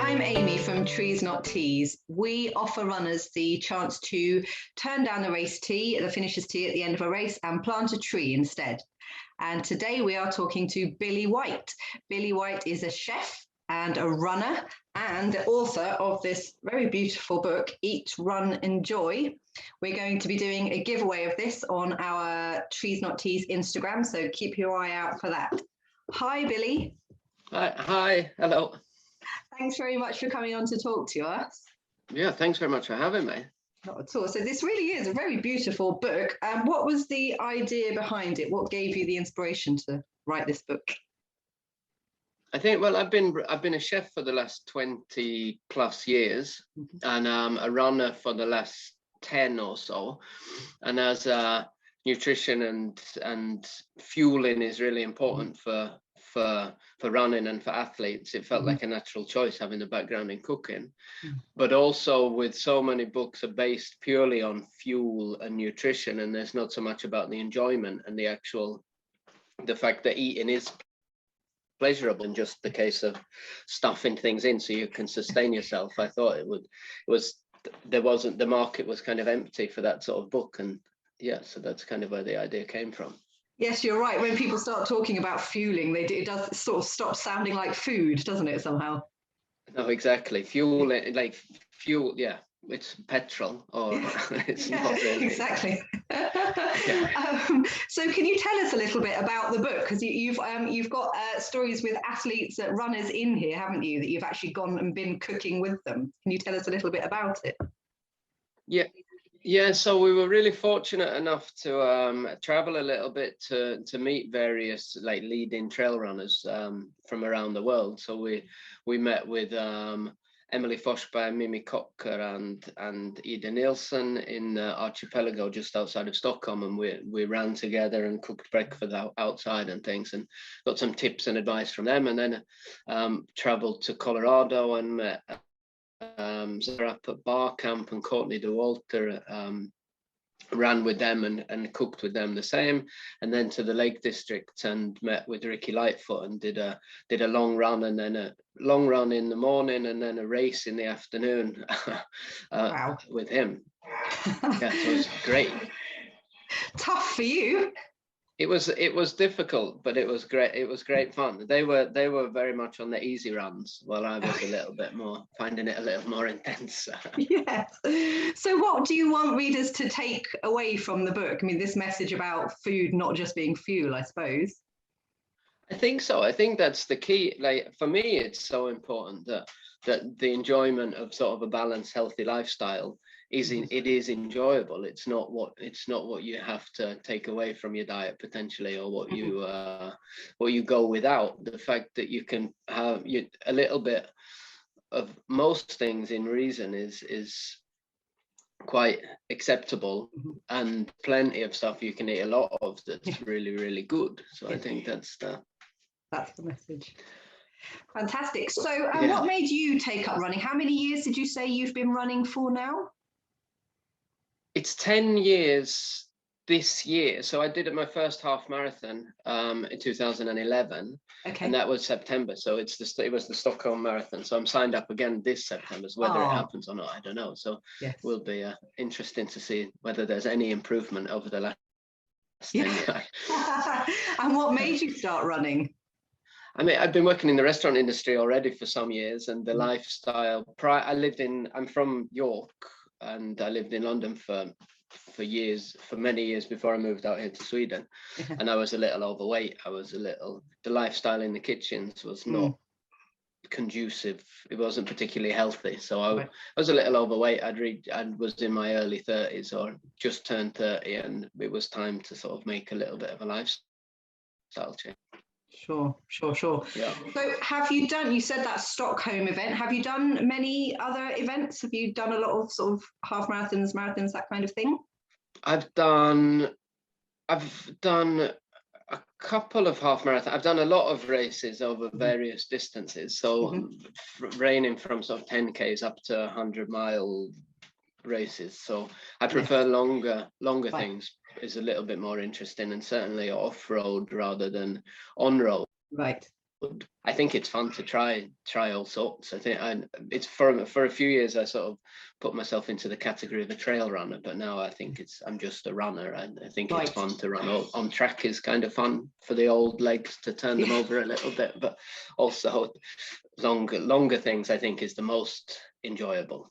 I'm Amy from Trees Not Teas. We offer runners the chance to turn down the race tee, the finisher's tee at the end of a race, and plant a tree instead. And today we are talking to Billy White. Billy White is a chef and a runner and the author of this very beautiful book, Eat, Run, Enjoy. We're going to be doing a giveaway of this on our Trees Not Teas Instagram, so keep your eye out for that. Hi, Billy. Hi, hello. Thanks very much for coming on to talk to us. Yeah, thanks very much for having me. Not at all. So this really is a very beautiful book. What was the idea behind it? What gave you the inspiration to write this book? I think, well, I've been a chef for the last 20 plus years, and a runner for the last 10 or so. And as nutrition and fueling is really important for running and for athletes, it felt like a natural choice having a background in cooking. But also, with so many books are based purely on fuel and nutrition, and there's not so much about the enjoyment and the fact that eating is pleasurable and just the case of stuffing things in so you can sustain yourself. I thought the market was kind of empty for that sort of book, and yeah, so that's kind of where the idea came from. Yes, you're right. When people start talking about fueling, it does sort of stop sounding like food, doesn't it, somehow? No, exactly. Fuel, like fuel, yeah, it's petrol, or it's not really. Exactly. So can you tell us a little bit about the book? Because you've got stories with athletes, runners in here, haven't you, that you've actually gone and been cooking with them. Can you tell us a little bit about it? Yeah, so we were really fortunate enough to travel a little bit to meet various like leading trail runners from around the world. So we met with Emily Forsberg, Mimi Cocker and Ida Nilsson in Archipelago just outside of Stockholm, and we ran together and cooked breakfast outside and things, and got some tips and advice from them, and then traveled to Colorado and met Sarah up at Bar Camp, and Courtney DeWalter ran with them and cooked with them the same, and then to the Lake District and met with Ricky Lightfoot and did a long run, and then a long run in the morning, and then a race in the afternoon Wow. with him. Yeah, so it was great. Tough for you. It was difficult, but it was great. It was great fun. They were very much on the easy runs, while I was a little bit more finding it a little more intense. Yes. So what do you want readers to take away from the book? I mean, this message about food not just being fuel, I suppose. I think so. I think that's the key. Like for me, it's so important that the enjoyment of sort of a balanced, healthy lifestyle it is enjoyable. It's not what you have to take away from your diet potentially, or what you go without. The fact that you can have a little bit of most things in reason is quite acceptable, and plenty of stuff you can eat a lot of that's really, really good. So I think that's the message. Fantastic. So what made you take up running? How many years did you say you've been running for now? It's 10 years this year. So I did my first half marathon in 2011, and that was September. So it was the Stockholm Marathon. So I'm signed up again this September. Whether it happens or not, I don't know. So it will be interesting to see whether there's any improvement over the last 10 years. And what made you start running? I mean, I've been working in the restaurant industry already for some years, and the lifestyle. I'm from York, and I lived in London for many years before I moved out here to Sweden. And I was a little overweight. The lifestyle in the kitchens was not conducive. It wasn't particularly healthy. So I was a little overweight. I was in my early 30s, or just turned 30, and it was time to sort of make a little bit of a lifestyle change. Sure. Yeah. So you said that Stockholm event, have you done many other events? Have you done a lot of sort of half marathons, that kind of thing? I've done a couple of half marathons. I've done a lot of races over various distances. So ranging from sort of 10Ks up to 100-mile races. So I prefer longer things. Is a little bit more interesting, and certainly off-road rather than on-road. Right. I think it's fun to try all sorts. I think it's for a few years I sort of put myself into the category of a trail runner, but now I think I'm just a runner. I think it's fun to run on track. Is kind of fun for the old legs to turn them over a little bit, but also longer things I think is the most enjoyable.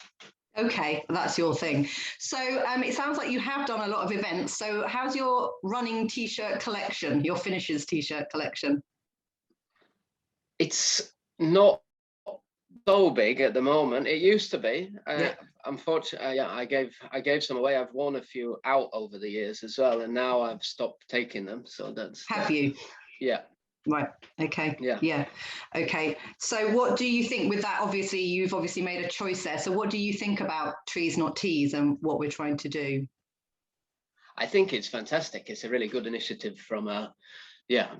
Okay, that's your thing. So it sounds like you have done a lot of events. So how's your running T-shirt collection, your finishers T-shirt collection? It's not so big at the moment. It used to be. Unfortunately, I gave some away. I've worn a few out over the years as well, and now I've stopped taking them. So Have you? Yeah. Right. Okay. Yeah. Okay. So what do you think with that? Obviously, you've made a choice there. So what do you think about trees, not teas, and what we're trying to do? I think it's fantastic. It's a really good initiative from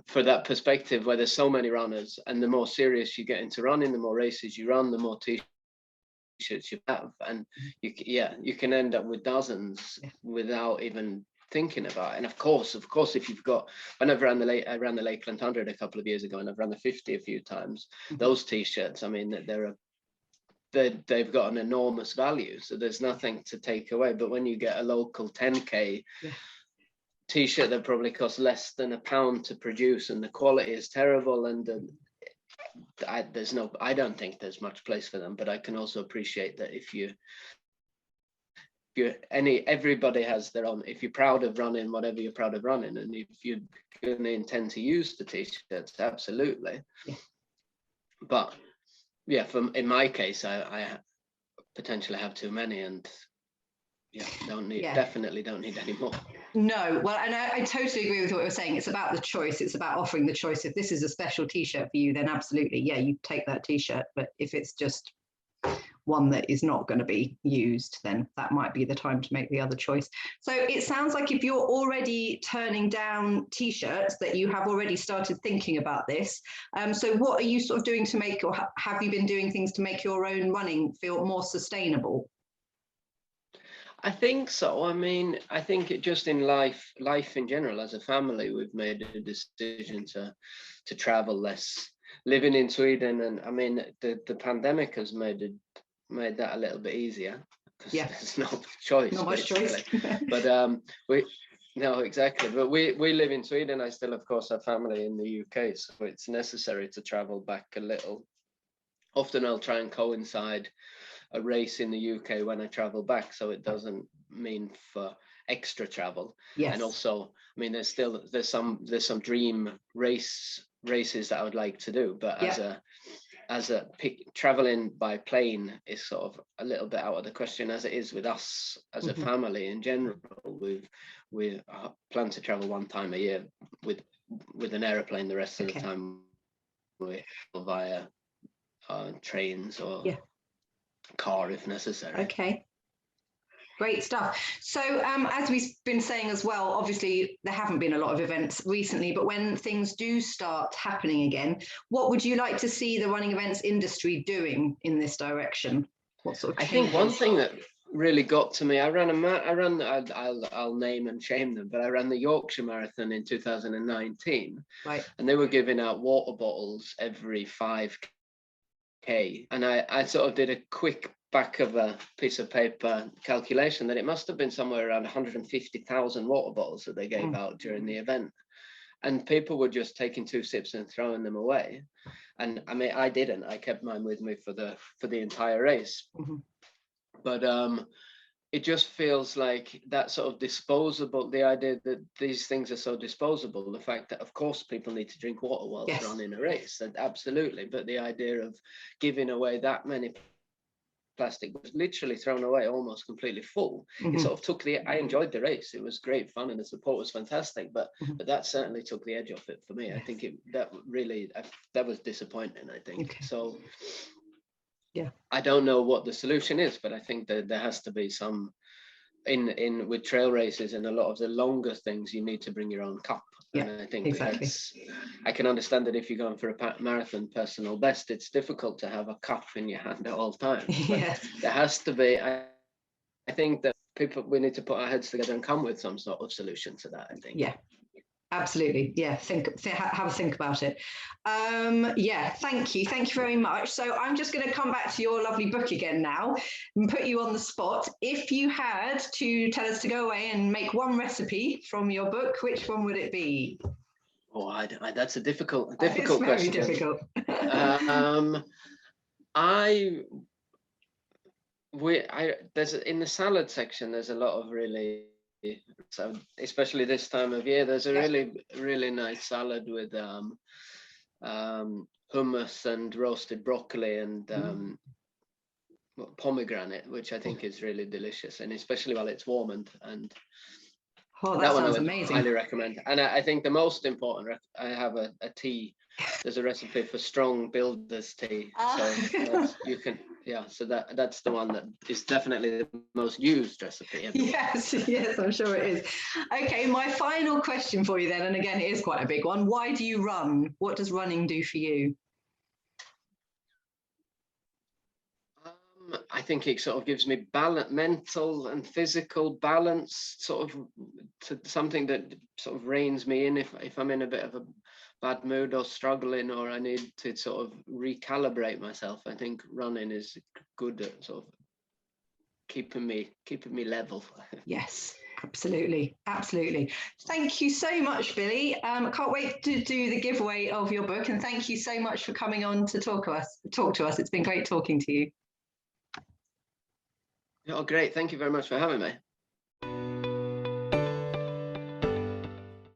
for that perspective where there's so many runners, and the more serious you get into running, the more races you run, the more T-shirts you have, and you can end up with dozens without even thinking about it. And of course, if you've got, I ran the Lakeland 100 a couple of years ago, and I've run the 50 a few times. Those T-shirts, I mean, they've got an enormous value, so there's nothing to take away. But when you get a local 10k T-shirt that probably costs less than £1 to produce, and the quality is terrible, and I don't think there's much place for them. But I can also appreciate that everybody has their own. If you're proud of running, whatever you're proud of running, and if you're going to intend to use the T-shirts, absolutely. But in my case, I potentially have too many, and definitely don't need any more. No, well, and I totally agree with what you're saying. It's about the choice. It's about offering the choice. If this is a special T-shirt for you, then absolutely, you take that T-shirt. But if it's just one that is not going to be used, then that might be the time to make the other choice. So it sounds like if you're already turning down T-shirts, that you have already started thinking about this. So what are you sort of doing to make, or have you been doing things to make your own running feel more sustainable? I think so. I mean, I think it just in life in general, as a family, we've made a decision to travel less. Living in Sweden, and I mean, the pandemic has made that a little bit easier, because there's no choice. Not much choice. But no, exactly. But we live in Sweden. I still, of course, have family in the UK, so it's necessary to travel back a little. Often I'll try and coincide a race in the UK when I travel back, so it doesn't mean for extra travel. And also, I mean, there's some dream races that I would like to do, but traveling by plane is sort of a little bit out of the question, as it is with us as a family in general. We plan to travel one time a year with an aeroplane. The rest of the time we via trains or car if necessary. Okay, great stuff. So as we've been saying as well, obviously there haven't been a lot of events recently, but when things do start happening again, what would you like to see the running events industry doing in this direction? What sort of changes? I think one thing that really got to me, I'll name and shame them, but I ran the Yorkshire Marathon in 2019, and they were giving out water bottles every 5k. And I sort of did a quick back of a piece of paper calculation that it must have been somewhere around 150,000 water bottles that they gave out during the event. And people were just taking 2 sips and throwing them away. And I mean, I didn't. I kept mine with me for the entire race. But it just feels like that sort of disposable, the idea that these things are so disposable, the fact that of course people need to drink water while running a race, absolutely, but the idea of giving away that many plastic was literally thrown away almost completely full. It sort of took I enjoyed the race. It was great fun and the support was fantastic, but that certainly took the edge off it for me. I think that was disappointing, I think. So I don't know what the solution is, but I think that there has to be some with trail races and a lot of the longer things, you need to bring your own cup. And I think I can understand that if you're going for a marathon personal best, it's difficult to have a cup in your hand at all times. But there has to be, I think that we need to put our heads together and come with some sort of solution to that, I think. Absolutely. Yeah. Have a think about it. Yeah. Thank you. Thank you very much. So I'm just going to come back to your lovely book again now and put you on the spot. If you had to tell us to go away and make one recipe from your book, which one would it be? Oh, that's a difficult It's very question. difficult. There's in the salad section. There's a lot of really, so especially this time of year. There's a really nice salad with hummus and roasted broccoli and pomegranate, which I think is really delicious, and especially while it's warm and Oh, that one I sounds would amazing. highly recommend. And I think the most important, I have a tea. There's a recipe for strong builder's tea. So you can, so that's the one that is definitely the most used recipe ever. Yes, I'm sure it is. Okay, my final question for you then, and again, it is quite a big one. Why do you run? What does running do for you? I think it sort of gives me mental and physical balance, sort of to something that sort of reins me in if I'm in a bit of a bad mood or struggling, or I need to sort of recalibrate myself. I think running is good at sort of keeping me level. Yes, absolutely. Thank you so much, Billy. I can't wait to do the giveaway of your book, and thank you so much for coming on to talk to us. It's been great talking to you. Oh, great. Thank you very much for having me.